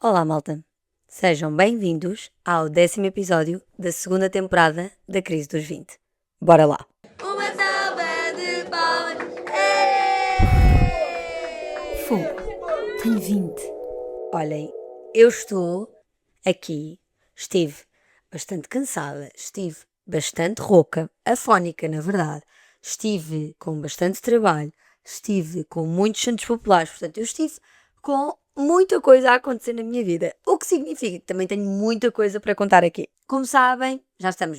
Olá, malta. Sejam bem-vindos ao 10º episódio da segunda temporada da Crise dos 20. Bora lá! Uma salva de palmas. Fogo, tenho 20. Olhem, eu estou aqui, estive bastante cansada, estive bastante rouca, afónica na verdade, estive com bastante trabalho, estive com muitos santos populares, portanto eu estive com muita coisa a acontecer na minha vida, o que significa que também tenho muita coisa para contar aqui. Como sabem, já estamos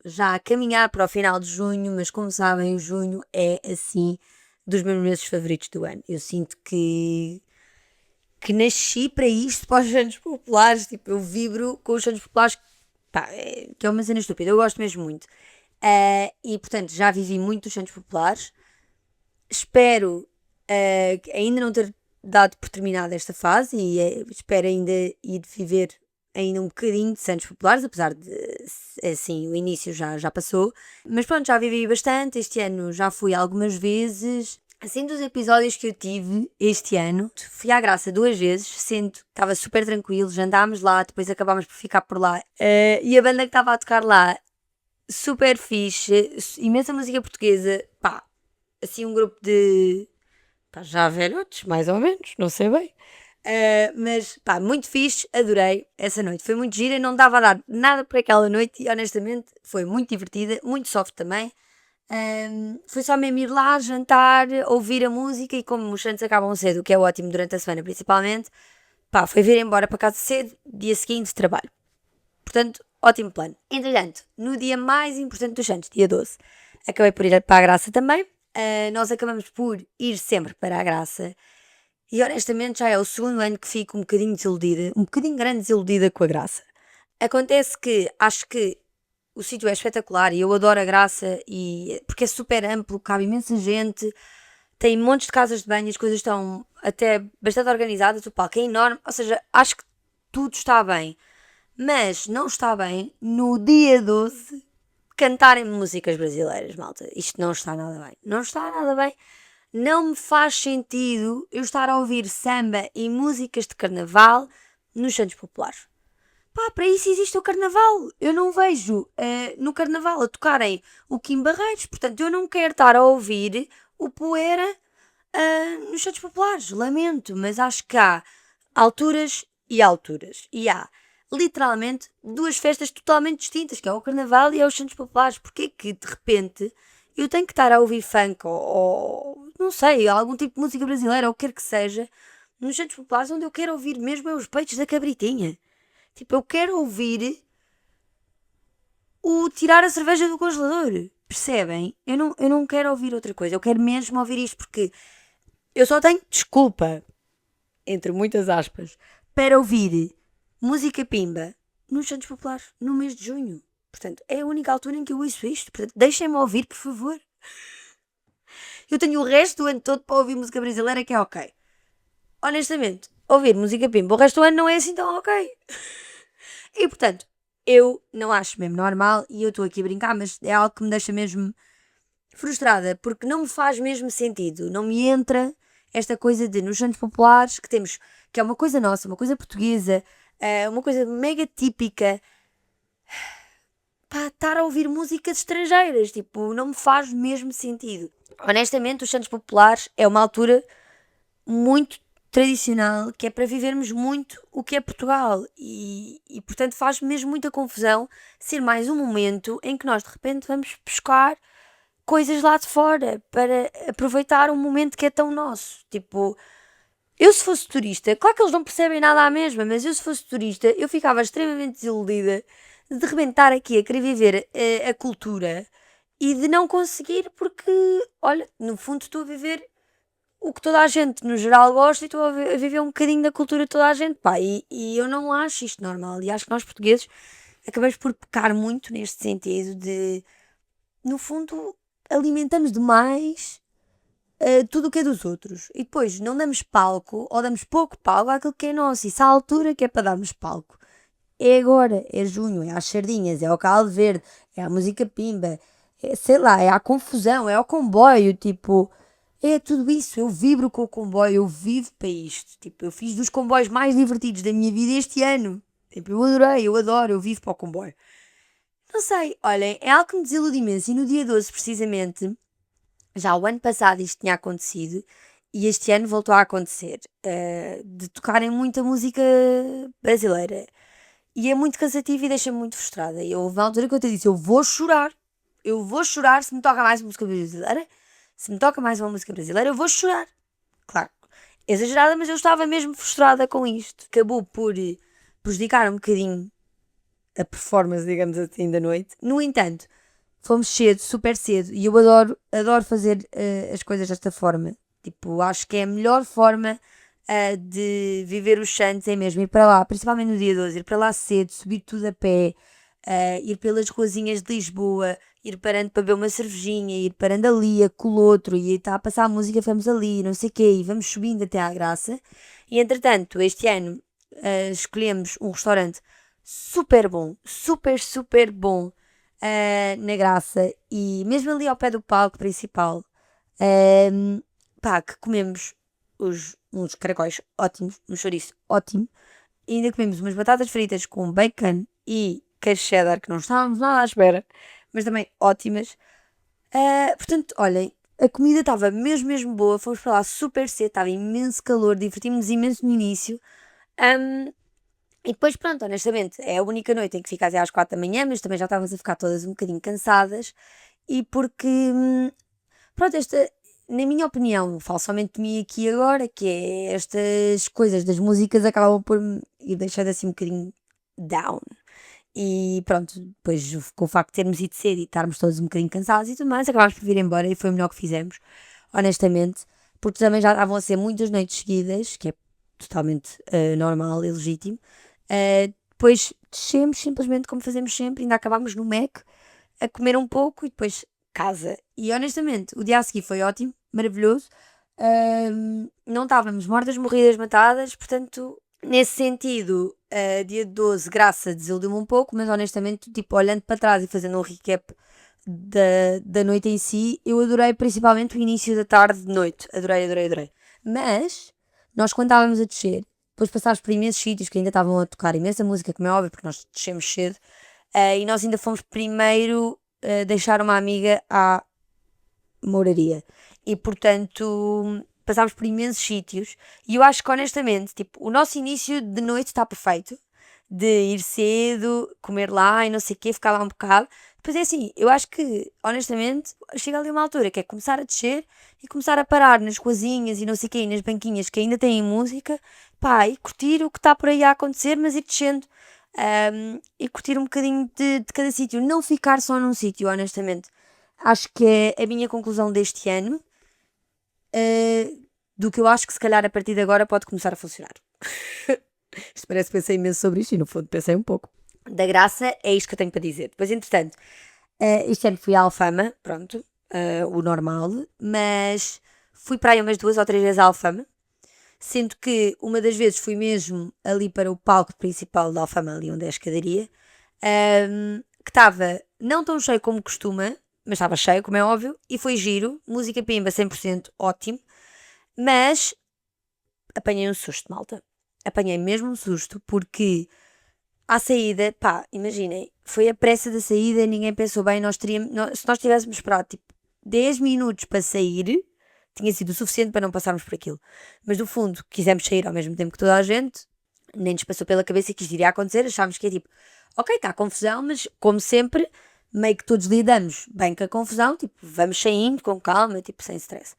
já a caminhar para o final de junho, mas como sabem, o junho é assim dos meus meses favoritos do ano. Eu sinto que nasci para isto, para os Santos Populares, tipo, eu vibro com os Santos Populares, pá, que é uma cena estúpida, eu gosto mesmo muito. E portanto, já vivi muito os Santos Populares, espero ainda não ter dado por terminada esta fase e espero ainda ir viver ainda um bocadinho de Santos Populares, apesar de, assim, o início já passou. Mas pronto, já vivi bastante, este ano já fui algumas vezes. Assim, dos episódios que eu tive este ano, fui à Graça 2 vezes, sendo que estava super tranquilo, jantámos lá, depois acabámos por ficar por lá. E a banda que estava a tocar lá, super fixe, imensa música portuguesa, pá, assim um grupo de, pá, já velhotes, mais ou menos, não sei bem. Mas pá, muito fixe, adorei essa noite, foi muito gira, não dava a dar nada por aquela noite e honestamente foi muito divertida, muito soft também. Foi só mesmo ir lá, jantar, ouvir a música e como os Santos acabam cedo, o que é ótimo durante a semana principalmente, pá, foi vir embora para casa cedo, dia seguinte trabalho. Portanto, ótimo plano. Entretanto, no dia mais importante dos Santos, dia 12, acabei por ir para a Graça também. Nós acabamos por ir sempre para a Graça e honestamente já é o segundo ano que fico um bocadinho desiludida, um bocadinho grande desiludida com a Graça. Acontece que acho que o sítio é espetacular e eu adoro a Graça porque é super amplo, cabe imensa gente, tem montes de casas de banho, as coisas estão até bastante organizadas, o palco é enorme, ou seja, acho que tudo está bem. Mas não está bem no dia 12 cantarem músicas brasileiras, malta. Isto não está nada bem. Não está nada bem. Não me faz sentido eu estar a ouvir samba e músicas de carnaval nos Santos Populares. Pá, para isso existe o carnaval. Eu não vejo no carnaval a tocarem o Kim Barreiros. Portanto, eu não quero estar a ouvir o Poeira nos Santos Populares. Lamento, mas acho que há alturas e alturas. E há, literalmente, duas festas totalmente distintas, que é o carnaval e é os Santos Populares. Porquê que, de repente, eu tenho que estar a ouvir funk ou não sei, algum tipo de música brasileira ou o que quer que seja, nos Santos Populares, onde eu quero ouvir mesmo é os peitos da cabritinha. Tipo, eu quero ouvir o tirar a cerveja do congelador. Percebem? Eu não quero ouvir outra coisa. Eu quero mesmo ouvir isto porque eu só tenho desculpa, entre muitas aspas, para ouvir música pimba nos Santos Populares, no mês de junho. Portanto, é a única altura em que eu ouço isto. Portanto, deixem-me ouvir, por favor. Eu tenho o resto do ano todo para ouvir música brasileira, que é ok. Honestamente, ouvir música pimba o resto do ano não é assim tão ok. E portanto, eu não acho mesmo normal e eu estou aqui a brincar, mas é algo que me deixa mesmo frustrada, porque não me faz mesmo sentido, não me entra esta coisa de nos Santos Populares que temos, que é uma coisa nossa, uma coisa portuguesa, uma coisa mega típica, para estar a ouvir músicas estrangeiras, tipo, não me faz mesmo sentido. Honestamente, os Santos Populares é uma altura muito tradicional, que é para vivermos muito o que é Portugal e portanto faz mesmo muita confusão ser mais um momento em que nós de repente vamos buscar coisas lá de fora para aproveitar um momento que é tão nosso. Tipo, eu se fosse turista, claro que eles não percebem nada à mesma, mas eu se fosse turista eu ficava extremamente desiludida de repente estar aqui a querer viver a cultura e de não conseguir porque, olha, no fundo estou a viver o que toda a gente no geral gosta e estou a viver um bocadinho da cultura de toda a gente, pá, e eu não acho isto normal e acho que nós portugueses acabamos por pecar muito neste sentido de, no fundo, alimentamos demais tudo o que é dos outros e depois não damos palco ou damos pouco palco àquilo que é nosso e se há altura que é para darmos palco é agora, é junho, é às sardinhas, é ao caldo verde, é à música pimba, é, sei lá, é à confusão, é ao comboio, tipo, É tudo isso, eu vibro com o comboio, eu vivo para isto. Tipo, eu fiz dos comboios mais divertidos da minha vida este ano. Tipo, eu adorei, eu adoro, eu vivo para o comboio. Não sei, olhem, é algo que me desilude imenso. E no dia 12, precisamente, já o ano passado isto tinha acontecido e este ano voltou a acontecer. De tocarem muita música brasileira. E é muito cansativo e deixa-me muito frustrada. E houve uma altura que eu te disse, eu vou chorar. Eu vou chorar se me toca mais música brasileira. Se me toca mais uma música brasileira, eu vou chorar. Claro, exagerada, mas eu estava mesmo frustrada com isto. Acabou por prejudicar um bocadinho a performance, digamos assim, da noite. No entanto, fomos cedo, super cedo, e eu adoro fazer as coisas desta forma. Tipo, acho que é a melhor forma de viver os Santos, é mesmo ir para lá, principalmente no dia 12, ir para lá cedo, subir tudo a pé, ir pelas ruazinhas de Lisboa, ir parando para beber uma cervejinha, ir parando ali, com o outro, e está a passar a música, vamos ali, não sei o quê, e vamos subindo até à Graça. E entretanto, este ano escolhemos um restaurante super bom, super bom, na Graça, e mesmo ali ao pé do palco principal, pá, que comemos uns caracóis ótimos, um chouriço ótimo, e ainda comemos umas batatas fritas com bacon e queijo cheddar, que não estávamos nada à espera, mas também ótimas. Portanto, olhem, a comida estava mesmo boa, fomos para lá super cedo, estava imenso calor, divertimos-nos imenso no início. E depois, pronto, honestamente, é a única noite em que fica até às 4 da manhã, mas também já estávamos a ficar todas um bocadinho cansadas. E porque, pronto, na minha opinião, falo somente de mim aqui agora, que é estas coisas das músicas acabam por me ir deixando assim um bocadinho down. E pronto, depois com o facto de termos ido cedo e estarmos todos um bocadinho cansados e tudo mais, acabámos por vir embora e foi o melhor que fizemos, honestamente, porque também já estavam a ser muitas noites seguidas, que é totalmente normal e legítimo. Depois descemos simplesmente como fazemos sempre, ainda acabámos no Mac a comer um pouco e depois casa. E honestamente, o dia a seguir foi ótimo, maravilhoso. Não estávamos mortas, morridas, matadas, portanto, nesse sentido, dia 12, graça, desiludiu-me um pouco, mas honestamente, tipo, olhando para trás e fazendo um recap da noite em si, eu adorei principalmente o início da tarde de noite. Adorei. Mas, nós quando estávamos a descer, depois passámos por imensos sítios que ainda estavam a tocar imensa música, como é óbvio, porque nós descemos cedo, e nós ainda fomos primeiro deixar uma amiga à moraria. E portanto passámos por imensos sítios e eu acho que honestamente, tipo, o nosso início de noite está perfeito. De ir cedo, comer lá e não sei o quê, ficar lá um bocado. Depois é assim, eu acho que, honestamente, chega ali uma altura que é começar a descer e começar a parar nas coisinhas e não sei o quê, e nas banquinhas que ainda têm música, pá, e curtir o que está por aí a acontecer, mas ir descendo. E curtir um bocadinho de cada sítio, não ficar só num sítio, honestamente. Acho que é a minha conclusão deste ano, do que eu acho que se calhar a partir de agora pode começar a funcionar. Isto parece que pensei imenso sobre isto e no fundo pensei um pouco. Da Graça é isto que eu tenho para dizer. Depois, entretanto, este ano fui à Alfama, pronto, o normal, mas fui para aí umas 2 ou 3 vezes à Alfama, sendo que uma das vezes fui mesmo ali para o palco principal da Alfama, ali onde é a escadaria, que estava não tão cheio como costuma, mas estava cheio, como é óbvio, e foi giro, música pimba 100%, ótimo, mas apanhei um susto, malta. Apanhei mesmo um susto, porque à saída, pá, imaginem, foi a pressa da saída, ninguém pensou bem, se nós tivéssemos esperado tipo 10 minutos para sair, tinha sido o suficiente para não passarmos por aquilo. Mas no fundo, quisemos sair ao mesmo tempo que toda a gente, nem nos passou pela cabeça que isto iria acontecer, achámos que é tipo, ok, está confusão, mas como sempre, meio que todos lidamos bem com a confusão, tipo, vamos saindo com calma, tipo, sem stress.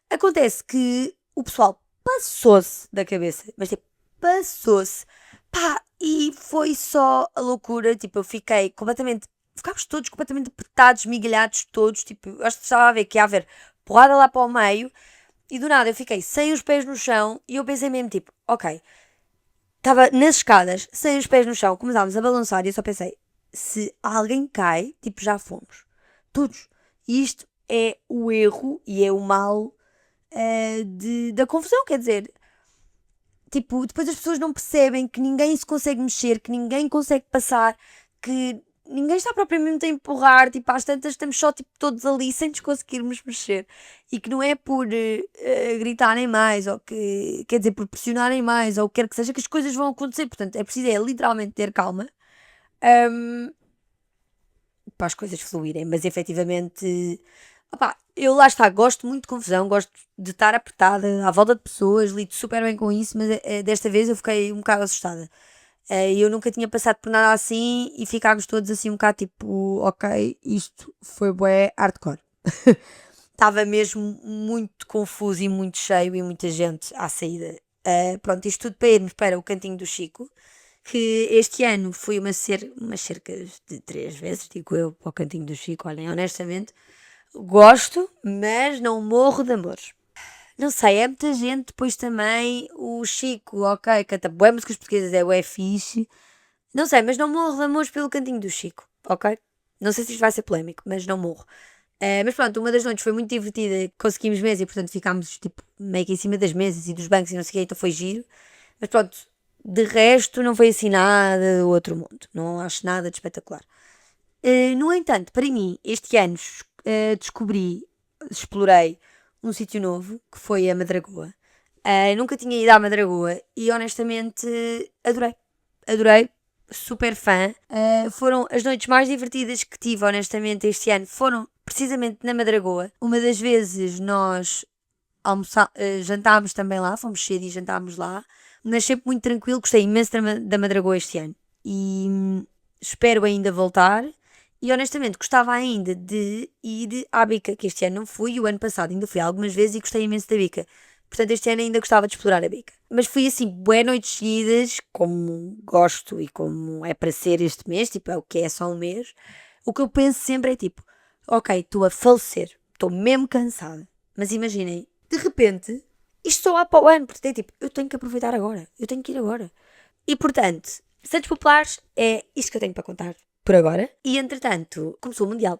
Acontece que o pessoal passou-se da cabeça, mas tipo, passou-se, pá, e foi só a loucura, tipo, eu fiquei completamente, ficámos todos completamente apertados, migalhados todos, tipo, eu acho que estava a ver que ia haver porrada lá para o meio, e do nada eu fiquei sem os pés no chão, e eu pensei mesmo, tipo, ok, estava nas escadas, sem os pés no chão, começámos a balançar, e eu só pensei, se alguém cai, tipo, já fomos, todos, e isto é o erro, e é o mal da confusão, quer dizer, tipo, depois as pessoas não percebem que ninguém se consegue mexer, que ninguém consegue passar, que ninguém está propriamente a empurrar, tipo, às tantas estamos só, tipo, todos ali sem nos conseguirmos mexer. E que não é por gritarem mais, ou que, quer dizer, por pressionarem mais, ou o que quer que seja, que as coisas vão acontecer. Portanto, é preciso literalmente ter calma para as coisas fluírem. Mas, efetivamente, opá, eu lá está, gosto muito de confusão, gosto de estar apertada, à volta de pessoas, lido super bem com isso, mas desta vez eu fiquei um bocado assustada. Eu nunca tinha passado por nada assim e ficámos todos assim um bocado tipo, ok, isto foi bué hardcore. Estava mesmo muito confuso e muito cheio e muita gente à saída. Pronto, isto tudo para irmos para o Cantinho do Chico, que este ano fui umas cerca de 3 vezes, digo eu, para o Cantinho do Chico. Olhem, honestamente, gosto, mas não morro de amores. Não sei, é muita gente, depois também o Chico, ok, canta bué músicas portuguesas, é bué fixe. Não sei, mas não morro de amores pelo Cantinho do Chico, ok? Não sei se isto vai ser polémico, mas não morro. Mas pronto, uma das noites foi muito divertida, conseguimos mesa e portanto ficámos tipo meio que em cima das mesas e dos bancos e não sei o quê, então foi giro. Mas pronto, de resto não foi assim nada do outro mundo, não acho nada de espetacular. No entanto, para mim, este ano explorei um sítio novo, que foi a Madragoa. Nunca tinha ido à Madragoa e honestamente adorei, super fã. Foram as noites mais divertidas que tive, honestamente, este ano, foram precisamente na Madragoa. Uma das vezes nós jantámos também lá, fomos cedo e jantámos lá, mas sempre muito tranquilo, gostei imenso da Madragoa este ano e espero ainda voltar. E honestamente gostava ainda de ir à Bica, que este ano não fui, e o ano passado ainda fui algumas vezes e gostei imenso da Bica. Portanto, este ano ainda gostava de explorar a Bica. Mas fui assim, bué noites seguidas, como gosto e como é para ser este mês, tipo, é o que é só um mês. O que eu penso sempre é tipo, ok, estou a falecer, estou mesmo cansada. Mas imaginem, de repente, isto só há para o ano, portanto é tipo, eu tenho que aproveitar agora, eu tenho que ir agora. E portanto, Santos Populares é isto que eu tenho para contar por agora. E entretanto, começou o Mundial.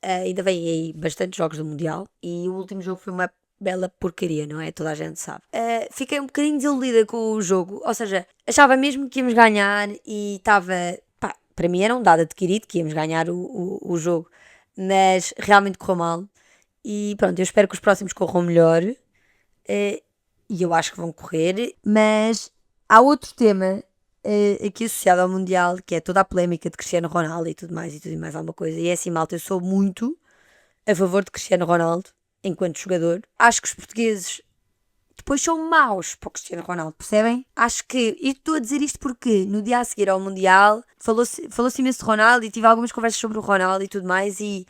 Ainda vem aí bastantes jogos do Mundial. E o último jogo foi uma bela porcaria, não é? Toda a gente sabe. Fiquei um bocadinho desiludida com o jogo. Ou seja, achava mesmo que íamos ganhar e estava... Pá, para mim era um dado adquirido que íamos ganhar o jogo. Mas realmente correu mal. E pronto, eu espero que os próximos corram melhor. E eu acho que vão correr. Mas há outro tema aqui associado ao Mundial, que é toda a polémica de Cristiano Ronaldo e tudo e mais alguma coisa. E é assim, malta, eu sou muito a favor de Cristiano Ronaldo enquanto jogador. Acho que os portugueses depois são maus para o Cristiano Ronaldo, percebem? Acho que, e estou a dizer isto porque no dia a seguir ao Mundial falou-se imenso de Ronaldo e tive algumas conversas sobre o Ronaldo e tudo mais, e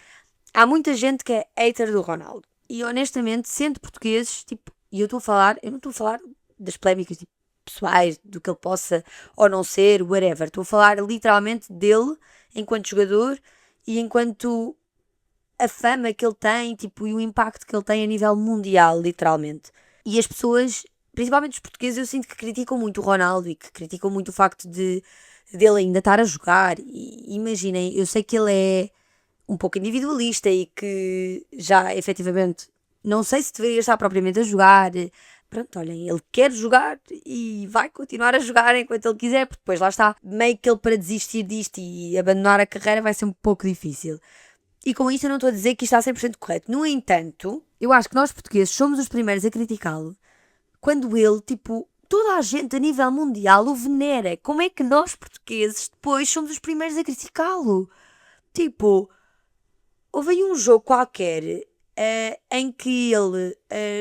há muita gente que é hater do Ronaldo. E honestamente, sendo portugueses, tipo, e eu não estou a falar das polémicas tipo, pessoais, do que ele possa ou não ser, whatever. Estou a falar literalmente dele enquanto jogador e enquanto a fama que ele tem, tipo, e o impacto que ele tem a nível mundial, literalmente. E as pessoas, principalmente os portugueses, eu sinto que criticam muito o Ronaldo e que criticam muito o facto dele ainda estar a jogar. E imaginem, eu sei que ele é um pouco individualista e que já efetivamente não sei se deveria estar propriamente a jogar. Pronto, olhem, ele quer jogar e vai continuar a jogar enquanto ele quiser, porque depois lá está, meio que ele para desistir disto e abandonar a carreira vai ser um pouco difícil. E com isso eu não estou a dizer que isto está 100% correto. No entanto, eu acho que nós portugueses somos os primeiros a criticá-lo quando ele, tipo, toda a gente a nível mundial o venera. Como é que nós portugueses depois somos os primeiros a criticá-lo? Tipo, houve aí um jogo qualquer em que ele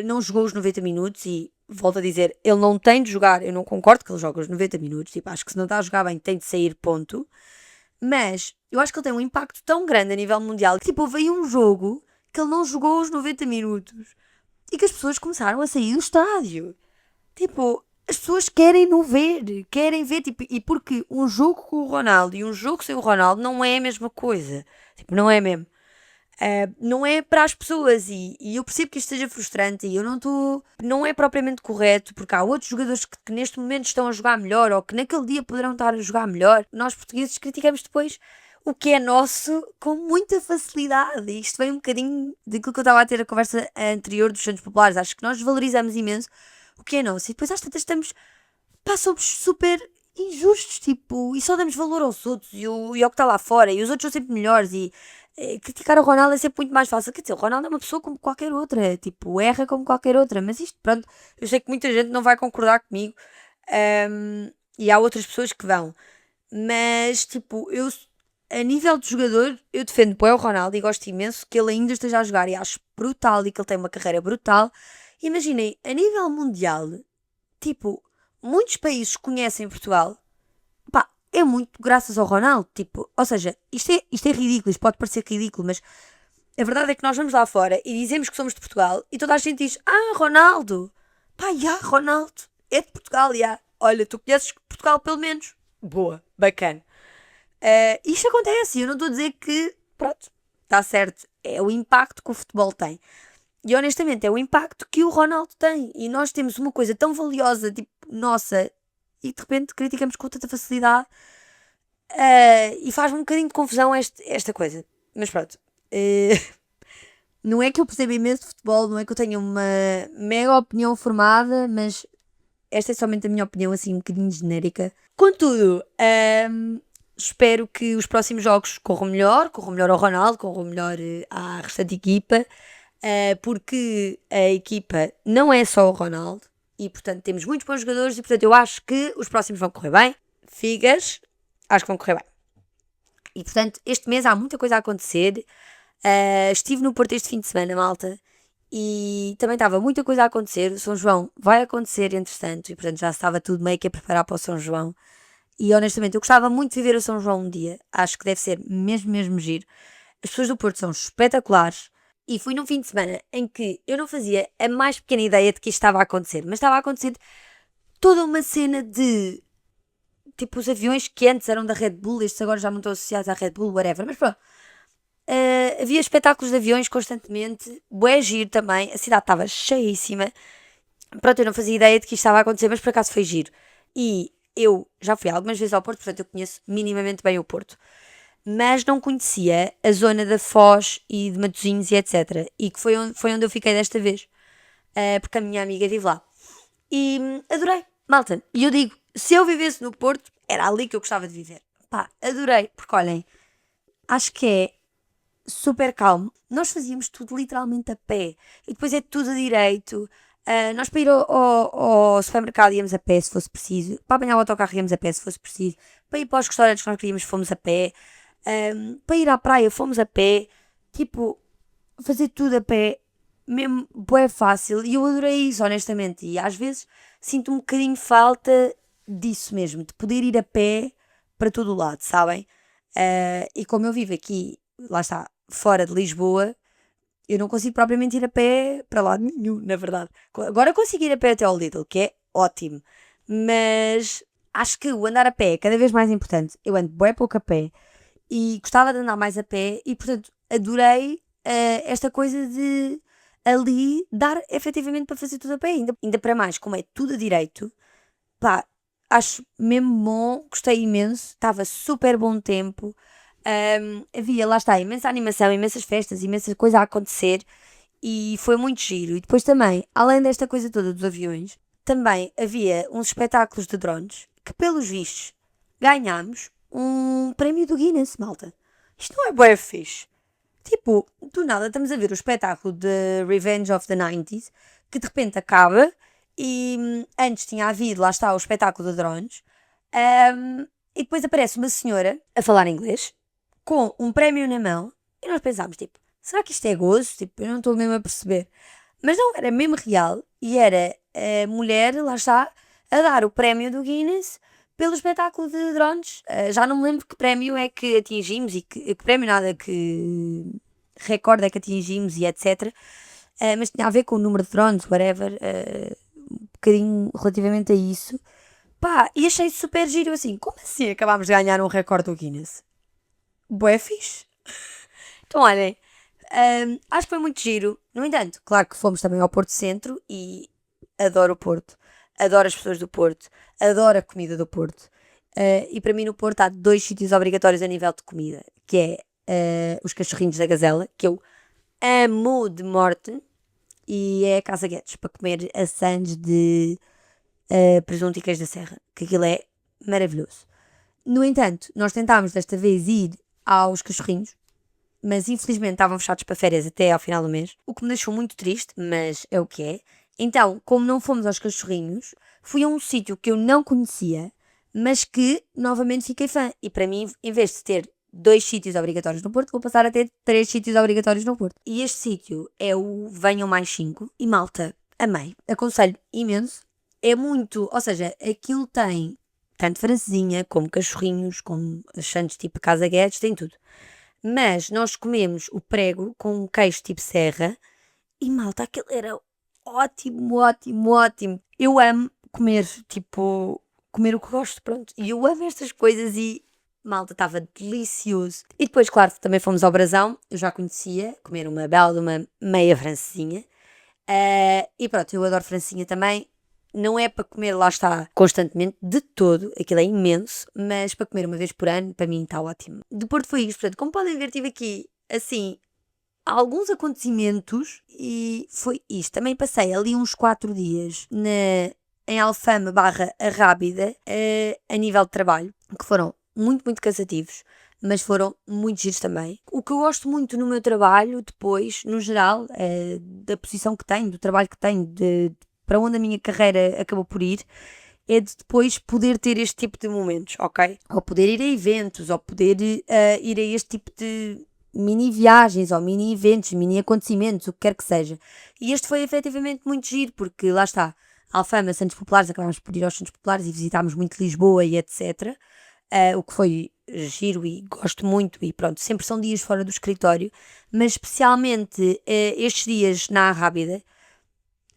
não jogou os 90 minutos e, volto a dizer, ele não tem de jogar, eu não concordo que ele jogue os 90 minutos, tipo, acho que se não está a jogar bem tem de sair, ponto. Mas eu acho que ele tem um impacto tão grande a nível mundial que, tipo, houve aí um jogo que ele não jogou os 90 minutos e que as pessoas começaram a sair do estádio. Tipo, as pessoas querem ver, tipo, e porque um jogo com o Ronaldo e um jogo sem o Ronaldo não é a mesma coisa. Tipo, não é mesmo. Não é para as pessoas e eu percebo que isto seja frustrante e eu não é propriamente correto porque há outros jogadores que neste momento estão a jogar melhor ou que naquele dia poderão estar a jogar melhor. Nós portugueses criticamos depois o que é nosso com muita facilidade e isto vem um bocadinho daquilo que eu estava a ter a conversa anterior dos Santos Populares. Acho que nós valorizamos imenso o que é nosso e depois às tantas somos super injustos, tipo, e só damos valor aos outros e ao que está lá fora, e os outros são sempre melhores, e criticar o Ronaldo é sempre muito mais fácil. Quer dizer, o Ronaldo é uma pessoa como qualquer outra, tipo, erra como qualquer outra, mas isto, pronto, eu sei que muita gente não vai concordar comigo, e há outras pessoas que vão, mas, tipo, a nível de jogador, eu defendo bem o Ronaldo e gosto imenso que ele ainda esteja a jogar e acho brutal e que ele tem uma carreira brutal. Imaginem, a nível mundial, tipo, muitos países conhecem Portugal, pá, é muito graças ao Ronaldo, tipo, ou seja, isto é ridículo, isto pode parecer ridículo, mas a verdade é que nós vamos lá fora e dizemos que somos de Portugal e toda a gente diz, Ronaldo, pá, Ronaldo, é de Portugal, olha, tu conheces Portugal pelo menos, boa, bacana. Isto acontece, eu não estou a dizer que, pronto, está certo, é o impacto que o futebol tem. E honestamente é o impacto que o Ronaldo tem. E nós temos uma coisa tão valiosa, tipo, nossa, e de repente criticamos com tanta facilidade. E faz-me um bocadinho de confusão esta coisa. Mas pronto. Não é que eu perceba imenso de futebol, não é que eu tenha uma mega opinião formada, mas esta é somente a minha opinião, assim, um bocadinho genérica. Contudo, espero que os próximos jogos corram melhor ao Ronaldo, corram melhor à restante equipa. Porque a equipa não é só o Ronaldo e, portanto, temos muitos bons jogadores e, portanto, eu acho que os próximos vão correr bem. Figas, acho que vão correr bem. E, portanto, este mês há muita coisa a acontecer. Estive no Porto este fim de semana, malta, e também estava muita coisa a acontecer. O São João vai acontecer, entretanto, e, portanto, já estava tudo meio que a preparar para o São João. E, honestamente, eu gostava muito de viver o São João um dia. Acho que deve ser mesmo, mesmo giro. As pessoas do Porto são espetaculares. E fui num fim de semana em que eu não fazia a mais pequena ideia de que isto estava a acontecer. Mas estava a acontecer toda uma cena de... Tipo, os aviões que antes eram da Red Bull, estes agora já não estão associados à Red Bull, whatever. Mas pronto. Havia espetáculos de aviões constantemente. Bué giro também. A cidade estava cheíssima. Pronto, eu não fazia ideia de que isto estava a acontecer, mas por acaso foi giro. E eu já fui algumas vezes ao Porto, portanto eu conheço minimamente bem o Porto. Mas não conhecia a zona da Foz e de Matosinhos e etc. E que foi onde eu fiquei desta vez. Porque a minha amiga vive lá. E adorei, malta. E eu digo, se eu vivesse no Porto, era ali que eu gostava de viver. Pá, adorei. Porque olhem, acho que é super calmo. Nós fazíamos tudo literalmente a pé. E depois é tudo a direito. Nós para ir ao supermercado íamos a pé se fosse preciso. Para apanhar o autocarro íamos a pé se fosse preciso. Para ir para os restaurantes que nós queríamos fomos a pé. Para ir à praia fomos a pé, tipo, fazer tudo a pé, mesmo bué fácil, e eu adorei isso, honestamente, e às vezes sinto um bocadinho falta disso mesmo, de poder ir a pé para todo o lado, sabem? E como eu vivo aqui, lá está, fora de Lisboa, eu não consigo propriamente ir a pé para lado nenhum, na verdade. Agora consigo ir a pé até ao Lidl, que é ótimo, mas acho que o andar a pé é cada vez mais importante. Eu ando bué pouco a pé, e gostava de andar mais a pé e, portanto, adorei esta coisa de ali dar efetivamente para fazer tudo a pé, ainda para mais, como é tudo a direito, pá, acho mesmo bom, gostei imenso, estava super bom tempo, havia, lá está, imensa animação, imensas festas, imensa coisa a acontecer e foi muito giro. E depois também, além desta coisa toda dos aviões, também havia uns espetáculos de drones que, pelos vistos, ganhámos um prémio do Guinness, malta. Isto não é bué fixe. Tipo, do nada estamos a ver o espetáculo de Revenge of the 90s, que de repente acaba, e antes tinha havido, lá está, o espetáculo de drones, e depois aparece uma senhora a falar inglês, com um prémio na mão, e nós pensámos, tipo, será que isto é gozo? Tipo, eu não estou mesmo a perceber. Mas não, era mesmo real, e era a mulher, lá está, a dar o prémio do Guinness pelo espetáculo de drones. Já não me lembro que prémio é que atingimos e que prémio nada, que recorde é que atingimos e etc. Mas tinha a ver com o número de drones, whatever, um bocadinho relativamente a isso. Pá, e achei super giro assim. Como assim acabámos de ganhar um recorde do Guinness? Bué fixe. Então olhem, acho que foi muito giro. No entanto, claro que fomos também ao Porto Centro e adoro o Porto. Adoro as pessoas do Porto, adoro a comida do Porto. E para mim no Porto há 2 sítios obrigatórios a nível de comida, que é os cachorrinhos da Gazela, que eu amo de morte, e é a Casa Guedes, para comer assandes de presunto e queijo da serra, que aquilo é maravilhoso. No entanto, nós tentámos desta vez ir aos Cachorrinhos, mas infelizmente estavam fechados para férias até ao final do mês, o que me deixou muito triste, mas é o que é. Então, como não fomos aos Cachorrinhos, fui a um sítio que eu não conhecia, mas que novamente fiquei fã. E para mim, em vez de ter 2 sítios obrigatórios no Porto, vou passar a ter 3 sítios obrigatórios no Porto. E este sítio é o Venham Mais 5. E malta, amei. Aconselho imenso. É muito, ou seja, aquilo tem tanto francesinha, como cachorrinhos, como sandes tipo Casa Guedes, tem tudo. Mas nós comemos o prego com um queijo tipo serra e malta, aquilo era ótimo, ótimo, ótimo. Eu amo comer, tipo, comer o que gosto, pronto. E eu amo estas coisas e malta, estava delicioso. E depois, claro, também fomos ao Brasão, eu já conhecia, comer uma bela de uma meia francesinha. E pronto, eu adoro francesinha também. Não é para comer, lá está, constantemente, de todo, aquilo é imenso, mas para comer uma vez por ano, para mim está ótimo. De Porto foi isto, portanto, como podem ver, tive aqui, assim, alguns acontecimentos e foi isto. Também passei ali uns 4 dias em Alfama / Arrábida, a nível de trabalho, que foram muito, muito cansativos, mas foram muito giros também. O que eu gosto muito no meu trabalho, depois, no geral, da posição que tenho, do trabalho que tenho, para onde a minha carreira acabou por ir, é de depois poder ter este tipo de momentos, ok? Ou poder ir a eventos, ou poder ir a este tipo de mini viagens, ou mini eventos, mini acontecimentos, o que quer que seja. E este foi efetivamente muito giro, porque lá está, Alfama, Santos Populares, acabámos por ir aos Santos Populares e visitámos muito Lisboa e etc. O que foi giro e gosto muito e pronto, sempre são dias fora do escritório, mas especialmente estes dias na Arrábida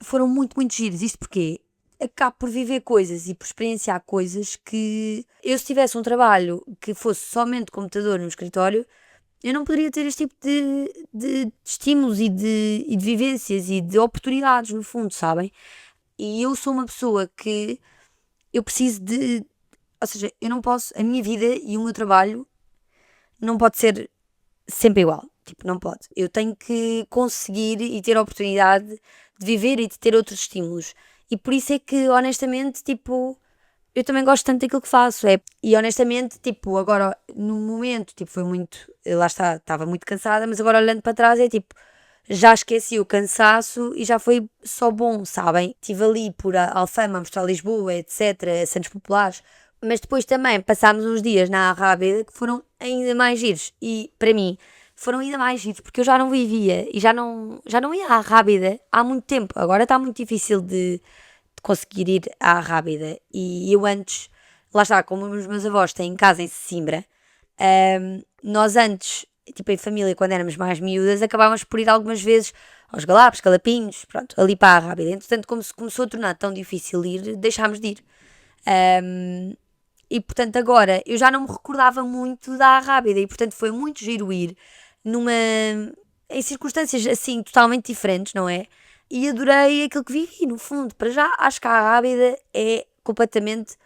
foram muito, muito giros. Isto porque acabo por viver coisas e por experienciar coisas que eu, se tivesse um trabalho que fosse somente computador no escritório, eu não poderia ter este tipo de estímulos e de vivências e de oportunidades, no fundo, sabem? E eu sou uma pessoa que eu preciso de... Ou seja, eu não posso... A minha vida e o meu trabalho não pode ser sempre igual. Tipo, não pode. Eu tenho que conseguir e ter a oportunidade de viver e de ter outros estímulos. E por isso é que, honestamente, tipo, eu também gosto tanto daquilo que faço. E honestamente, tipo, agora, no momento, tipo, foi muito... Lá está, estava muito cansada, mas agora olhando para trás é tipo... Já esqueci o cansaço e já foi só bom, sabem? Estive ali por Alfama, a mostrar Lisboa, etc., Santos Populares. Mas depois também passámos uns dias na Arrábida que foram ainda mais giros. E, para mim, foram ainda mais giros, porque eu já não vivia e já não ia à Arrábida há muito tempo. Agora está muito difícil de conseguir ir à Arrábida. E eu antes, lá está, como os meus avós têm casa em Sesimbra, nós antes, tipo em família, quando éramos mais miúdas, acabávamos por ir algumas vezes aos Galapos, Calapinhos, pronto, ali para a Arrábida. Entretanto, como se começou a tornar tão difícil ir, deixámos de ir. E portanto agora eu já não me recordava muito da Arrábida e portanto foi muito giro ir em circunstâncias assim totalmente diferentes, não é? E adorei aquilo que vivi, no fundo. Para já acho que a Arrábida é completamente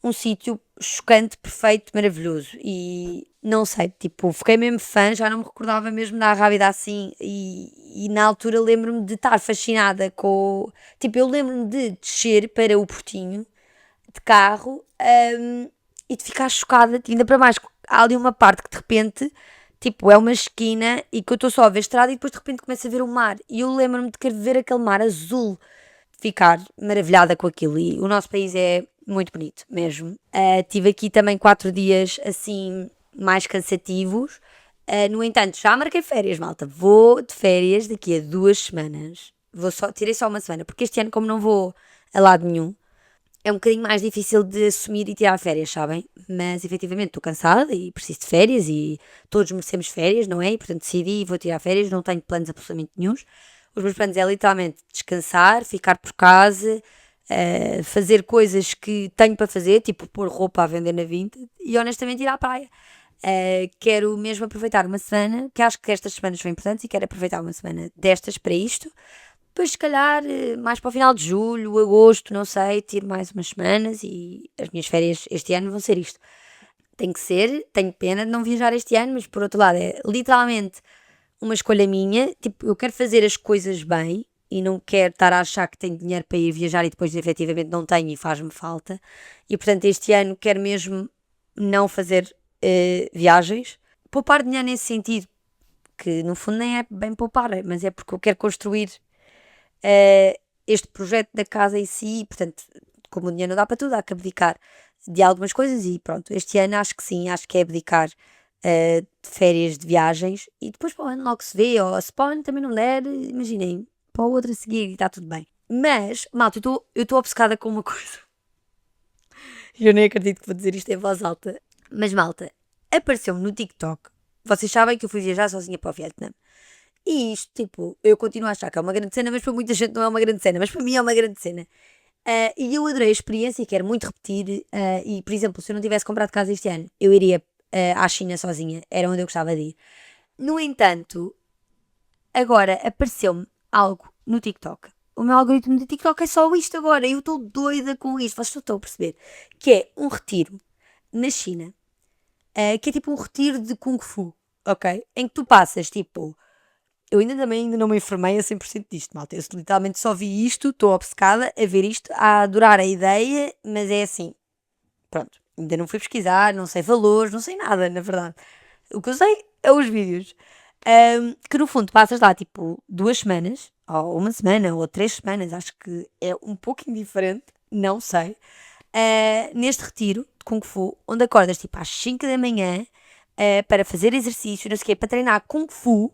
um sítio chocante, perfeito, maravilhoso. E não sei, tipo, fiquei mesmo fã, já não me recordava mesmo da Arrábida assim. E na altura lembro-me de estar fascinada com... Tipo, eu lembro-me de descer para o Portinho de carro e de ficar chocada, ainda para mais, há ali uma parte que de repente, tipo, é uma esquina e que eu estou só a ver a estrada e depois de repente começo a ver o mar e eu lembro-me de querer ver aquele mar azul, ficar maravilhada com aquilo e o nosso país é muito bonito mesmo. Tive aqui também 4 dias assim mais cansativos, no entanto já marquei férias, malta, vou de férias daqui a 2 semanas, tirei só uma semana, porque este ano como não vou a lado nenhum, é um bocadinho mais difícil de assumir e tirar férias, sabem? Mas efetivamente estou cansada e preciso de férias e todos merecemos férias, não é? E portanto decidi e vou tirar férias, não tenho planos absolutamente nenhuns. Os meus planos é literalmente descansar, ficar por casa, fazer coisas que tenho para fazer, tipo pôr roupa a vender na Vinted e honestamente ir à praia. Quero mesmo aproveitar uma semana, que acho que estas semanas são importantes e quero aproveitar uma semana destas para isto. Depois, se calhar, mais para o final de julho, agosto, não sei, tiro mais umas semanas e as minhas férias este ano vão ser isto. Tem que ser, tenho pena de não viajar este ano, mas por outro lado é literalmente uma escolha minha. Tipo, eu quero fazer as coisas bem e não quero estar a achar que tenho dinheiro para ir viajar e depois efetivamente não tenho e faz-me falta. E portanto este ano quero mesmo não fazer viagens. Poupar dinheiro nesse sentido, que no fundo nem é bem poupar, mas é porque eu quero construir este projeto da casa em si, e, portanto, como o dinheiro não dá para tudo, há que abdicar de algumas coisas e pronto, este ano acho que sim, acho que é abdicar de férias de viagens e depois para o ano logo se vê, ou se para o ano também não der, imaginem, para o outro a seguir e está tudo bem. Mas, malta, eu estou obcecada com uma coisa. Eu nem acredito que vou dizer isto em voz alta. Mas, malta, apareceu-me no TikTok. Vocês sabem que eu fui viajar sozinha para o Vietnã. E isto, tipo, eu continuo a achar que é uma grande cena, mas para muita gente não é uma grande cena. Mas para mim é uma grande cena. E eu adorei a experiência e quero muito repetir. E, por exemplo, se eu não tivesse comprado casa este ano, eu iria à China sozinha. Era onde eu gostava de ir. No entanto, agora apareceu-me algo no TikTok. O meu algoritmo de TikTok é só isto agora. Eu estou doida com isto. Vocês estão a perceber? Que é um retiro na China. Que é tipo um retiro de Kung Fu. Ok? Em que tu passas, tipo... Eu ainda não me informei a 100% disto, malta. Eu literalmente só vi isto, estou obcecada a ver isto, a adorar a ideia, mas é assim. Pronto, ainda não fui pesquisar, não sei valores, não sei nada, na verdade. O que eu sei é os vídeos. Que no fundo passas lá tipo 2 semanas, ou uma semana, ou 3 semanas, acho que é um pouco indiferente, não sei. Neste retiro de Kung Fu, onde acordas tipo às 5 da manhã para fazer exercício, não sei o quê, para treinar Kung Fu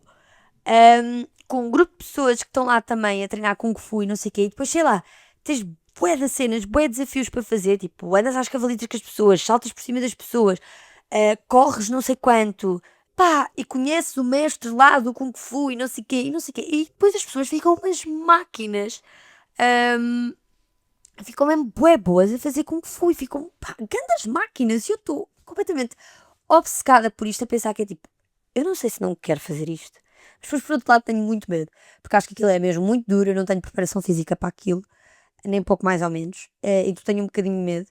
com um grupo de pessoas que estão lá também a treinar Kung Fu e não sei o quê, e depois, sei lá, tens bué de cenas, bué de desafios para fazer, tipo, andas às cavalitas com as pessoas, saltas por cima das pessoas, corres não sei quanto, pá, e conheces o mestre lá do Kung Fu e não sei o quê, e não sei o quê, e depois as pessoas ficam umas máquinas, ficam mesmo bué boas a fazer Kung Fu e ficam, pá, grandes máquinas, e eu estou completamente obcecada por isto, a pensar que é tipo, eu não sei se não quero fazer isto. Mas depois, por outro lado, tenho muito medo. Porque acho que aquilo é mesmo muito duro. Eu não tenho preparação física para aquilo. Nem pouco mais ou menos. E tu tenho um bocadinho de medo.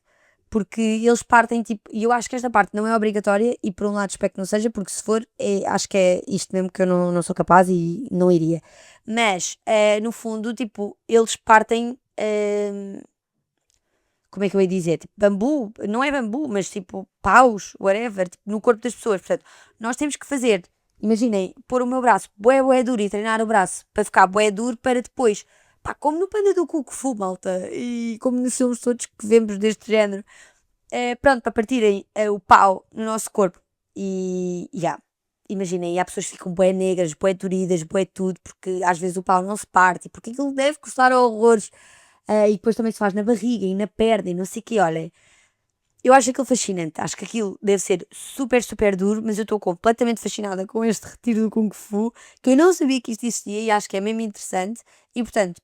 Porque eles partem, tipo... E eu acho que esta parte não é obrigatória. E por um lado espero que não seja. Porque se for, acho que é isto mesmo que eu não sou capaz e não iria. Mas, no fundo, tipo... Eles partem... como é que eu ia dizer? Tipo, bambu. Não é bambu, mas tipo, paus, whatever. Tipo, no corpo das pessoas. Portanto, nós temos que fazer... Imaginem, pôr o meu braço bué duro e treinar o braço para ficar bué duro para depois, pá, como no Panda do Kung Fu, malta, e como nos filmes todos que vemos deste género, pronto, para partirem o pau no nosso corpo. E, imaginem, e há pessoas que ficam bué negras, bué doridas, bué tudo, porque às vezes o pau não se parte, porque aquilo deve custar horrores, e depois também se faz na barriga e na perna e não sei o que, olha. Eu acho aquilo fascinante, acho que aquilo deve ser super duro, mas eu estou completamente fascinada com este retiro do Kung Fu, que eu não sabia que isto existia e acho que é mesmo interessante. E portanto,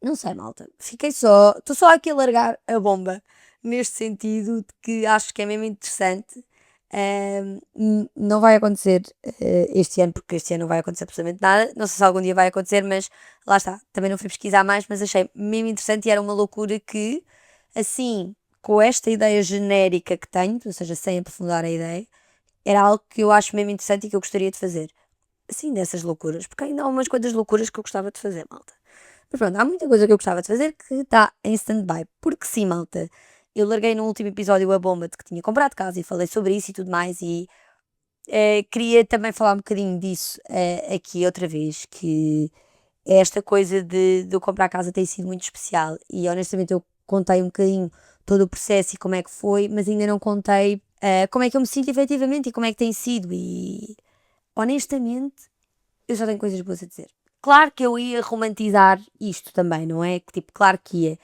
não sei, malta, estou só aqui a largar a bomba, neste sentido de que acho que é mesmo interessante. Não vai acontecer este ano, porque este ano não vai acontecer absolutamente nada. Não sei se algum dia vai acontecer, mas lá está. Também não fui pesquisar mais, mas achei mesmo interessante e era uma loucura que, assim, com esta ideia genérica que tenho, ou seja, sem aprofundar a ideia, era algo que eu acho mesmo interessante e que eu gostaria de fazer. Assim, dessas loucuras, porque ainda há umas coisas loucuras que eu gostava de fazer, malta. Mas pronto, há muita coisa que eu gostava de fazer que está em stand-by. Porque sim, malta, eu larguei no último episódio a bomba de que tinha comprado casa e falei sobre isso e tudo mais. E queria também falar um bocadinho disso aqui outra vez. Que esta coisa de eu comprar casa tem sido muito especial. E honestamente eu contei um bocadinho todo o processo e como é que foi, mas ainda não contei como é que eu me sinto efetivamente e como é que tem sido. E honestamente, eu só tenho coisas boas a dizer. Claro que eu ia romantizar isto também, não é? Que tipo, claro que ia.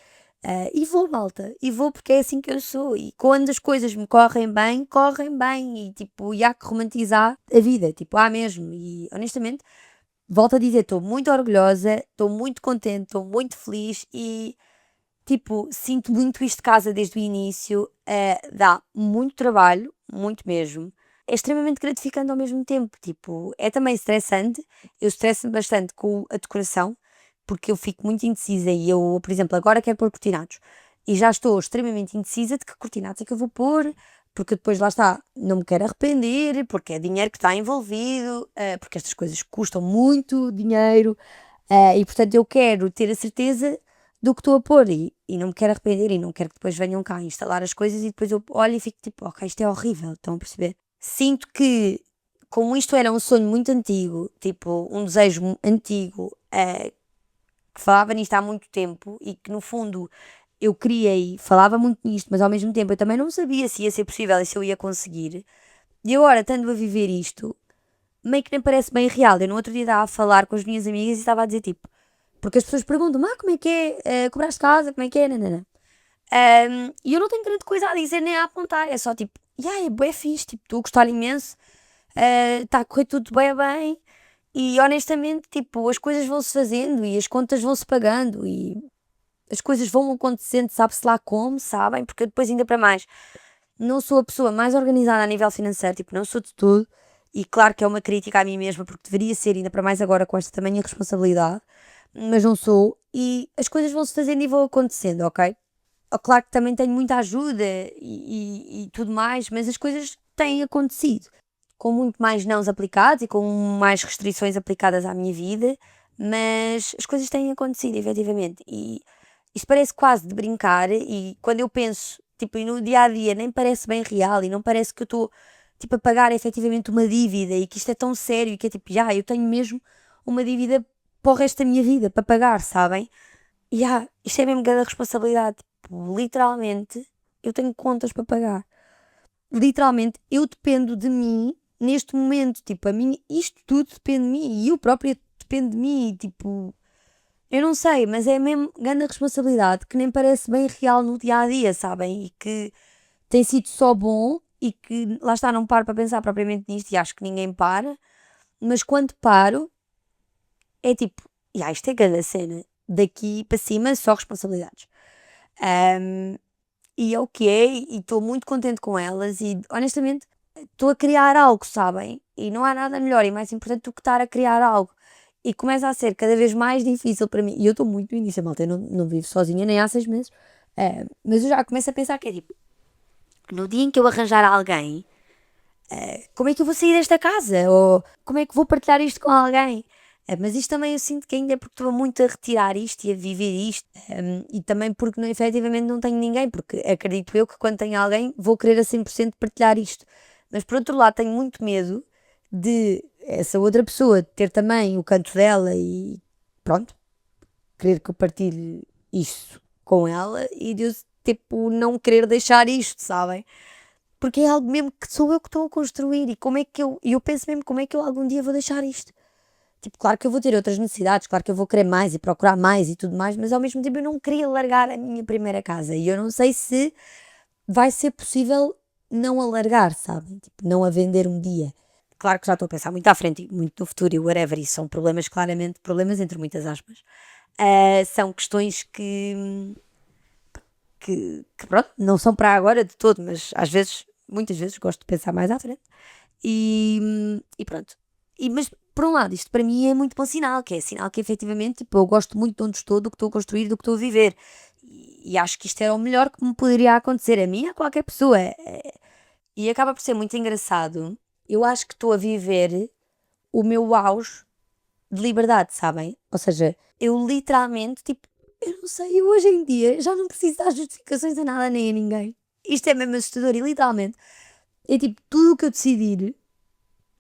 E vou, malta, e vou porque é assim que eu sou. E quando as coisas me correm bem, correm bem. E tipo, e há que romantizar a vida, tipo, há mesmo. E honestamente, volto a dizer, estou muito orgulhosa, estou muito contente, estou muito feliz e tipo, sinto muito isto de casa desde o início. Dá muito trabalho, muito mesmo. É extremamente gratificante ao mesmo tempo. Tipo, é também estressante. Eu estresso-me bastante com a decoração, porque eu fico muito indecisa e eu, por exemplo, agora quero pôr cortinados. E já estou extremamente indecisa de que cortinados é que eu vou pôr, porque depois lá está, não me quero arrepender, porque é dinheiro que está envolvido, porque estas coisas custam muito dinheiro. E portanto eu quero ter a certeza do que estou a pôr e não me quero arrepender e não quero que depois venham cá instalar as coisas e depois eu olho e fico tipo, ok, isto é horrível, estão a perceber? Sinto que, como isto era um sonho muito antigo, tipo, um desejo antigo, que falava nisto há muito tempo e que no fundo eu criei, falava muito nisto, mas ao mesmo tempo eu também não sabia se ia ser possível e se eu ia conseguir. E agora, estando a viver isto, meio que nem parece bem real. Eu no outro dia estava a falar com as minhas amigas e estava a dizer tipo, porque as pessoas perguntam, como é que é? Cobraste casa? Como é que é? Nanana. E eu não tenho grande coisa a dizer nem a apontar, é só tipo, é bué fixe, tipo, estou a gostar imenso, está a correr tudo bem, e honestamente, tipo, as coisas vão-se fazendo e as contas vão-se pagando e as coisas vão acontecendo, sabe-se lá como, sabem? Porque eu depois ainda para mais, não sou a pessoa mais organizada a nível financeiro, tipo, não sou de tudo, e claro que é uma crítica a mim mesma, porque deveria ser, ainda para mais agora com esta tamanha responsabilidade, mas não sou, e as coisas vão-se fazendo e vão acontecendo, ok? Claro que também tenho muita ajuda e tudo mais, mas as coisas têm acontecido com muito mais nãos aplicados e com mais restrições aplicadas à minha vida, mas as coisas têm acontecido, efetivamente. E isto parece quase de brincar, e quando eu penso, tipo, e no dia a dia nem parece bem real e não parece que eu estou, tipo, a pagar efetivamente uma dívida e que isto é tão sério e que é tipo, eu tenho mesmo uma dívida para o resto da minha vida para pagar, sabem? Isto é mesmo grande responsabilidade. Tipo, literalmente, eu tenho contas para pagar. Literalmente, eu dependo de mim neste momento. Tipo, isto tudo depende de mim e eu própria dependo de mim. Tipo, eu não sei, mas é mesmo grande responsabilidade que nem parece bem real no dia a dia, sabem? E que tem sido só bom e que lá está, não paro para pensar propriamente nisto e acho que ninguém para. Mas quando paro, é tipo, isto é grande cena. Daqui para cima, só responsabilidades. E é o que é, e estou muito contente com elas, e honestamente estou a criar algo, sabem? E não há nada melhor e mais importante do que estar a criar algo. E começa a ser cada vez mais difícil para mim. E eu estou muito no início, malta, eu não vivo sozinha nem há 6 meses, mas eu já começo a pensar que é tipo, no dia em que eu arranjar alguém, como é que eu vou sair desta casa? Ou como é que vou partilhar isto com alguém? Mas isto também eu sinto que ainda é porque estou muito a retirar isto e a viver isto, e também porque efetivamente não tenho ninguém, porque acredito eu que quando tenho alguém vou querer a 100% partilhar isto. Mas por outro lado tenho muito medo de essa outra pessoa ter também o canto dela e pronto, querer que eu partilhe isto com ela e de eu tipo não querer deixar isto, sabem? Porque é algo mesmo que sou eu que estou a construir e como é que eu penso mesmo como é que eu algum dia vou deixar isto. Tipo, claro que eu vou ter outras necessidades, claro que eu vou querer mais e procurar mais e tudo mais, mas ao mesmo tempo eu não queria largar a minha primeira casa e eu não sei se vai ser possível não alargar, sabem? Tipo, não a vender um dia. Claro que já estou a pensar muito à frente e muito no futuro e whatever, e são problemas, claramente, problemas entre muitas aspas. São questões que pronto, não são para agora de todo, mas às vezes, muitas vezes, gosto de pensar mais à frente. E pronto. Mas por um lado, isto para mim é muito bom sinal, que é sinal que efetivamente tipo, eu gosto muito de onde estou, do que estou a construir, do que estou a viver. E acho que isto era o melhor que me poderia acontecer a mim e a qualquer pessoa. E acaba por ser muito engraçado. Eu acho que estou a viver o meu auge de liberdade, sabem? Ou seja, eu literalmente, tipo, eu não sei, eu hoje em dia já não preciso dar justificações a nada nem a ninguém. Isto é mesmo assustador e literalmente é tipo, tudo o que eu decidir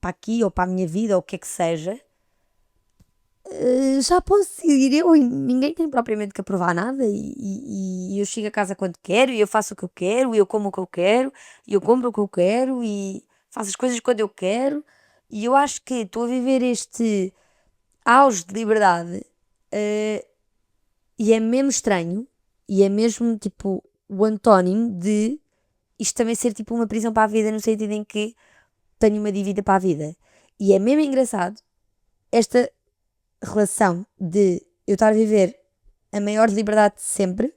para aqui ou para a minha vida ou o que é que seja, já posso decidir eu e ninguém tem propriamente que aprovar nada e eu chego a casa quando quero e eu faço o que eu quero e eu como o que eu quero e eu compro o que eu quero e faço as coisas quando eu quero e eu acho que estou a viver este auge de liberdade, e é mesmo estranho e é mesmo tipo o antónimo de isto também ser tipo uma prisão para a vida no sentido em que tenho uma dívida para a vida e é mesmo engraçado esta relação de eu estar a viver a maior liberdade de sempre,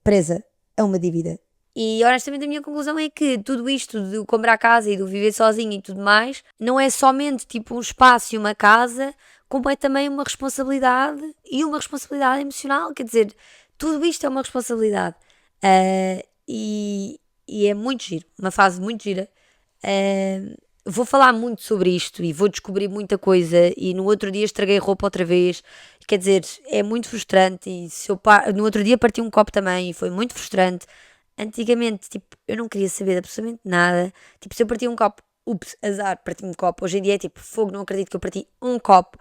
presa a uma dívida. E honestamente a minha conclusão é que tudo isto de comprar casa e de viver sozinho e tudo mais, não é somente tipo um espaço e uma casa, como é também uma responsabilidade e uma responsabilidade emocional, quer dizer, tudo isto é uma responsabilidade. E é muito giro, uma fase muito gira. vou falar muito sobre isto e vou descobrir muita coisa e no outro dia estraguei roupa outra vez. Quer dizer, é muito frustrante e se eu no outro dia parti um copo também e foi muito frustrante. Antigamente, tipo, eu não queria saber de absolutamente nada. Tipo, se eu partia um copo, ups, azar, parti um copo. Hoje em dia é tipo, fogo, não acredito que eu parti um copo.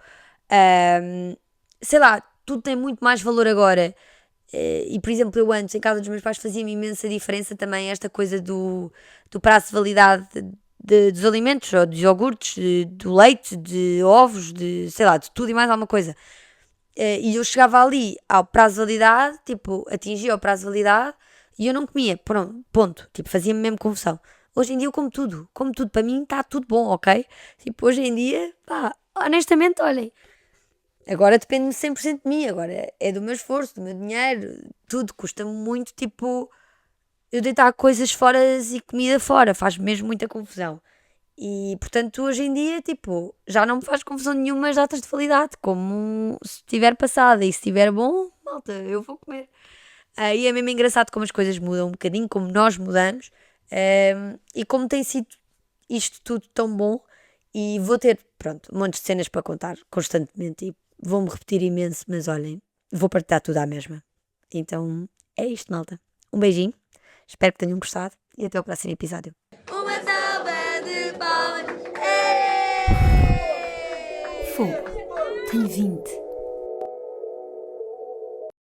Sei lá, tudo tem muito mais valor agora. E, por exemplo, eu antes, em casa dos meus pais, fazia-me imensa diferença também esta coisa do prazo de validade dos alimentos, ou dos iogurtes, do leite, de ovos, de, sei lá, de tudo e mais alguma coisa. E eu chegava ali ao prazo de validade, tipo, atingia o prazo de validade e eu não comia, pronto, ponto. Tipo, fazia-me mesmo confusão. Hoje em dia eu como tudo, para mim está tudo bom, ok? Tipo, hoje em dia, pá, honestamente, olhem, agora depende 100% de mim, agora é do meu esforço, do meu dinheiro, tudo custa-me muito, tipo, eu deitar coisas fora e comida fora, faz mesmo muita confusão. E portanto, hoje em dia, tipo, já não me faz confusão nenhuma as datas de validade, como se estiver passada e se estiver bom, malta, eu vou comer. E é mesmo engraçado como as coisas mudam um bocadinho, como nós mudamos, e como tem sido isto tudo tão bom. E vou ter, pronto, um monte de cenas para contar constantemente e vou-me repetir imenso, mas olhem, vou partilhar tudo à mesma. Então é isto, malta. Um beijinho, espero que tenham gostado e até o próximo episódio. Uma salva de palmas. Fogo, tenho 20.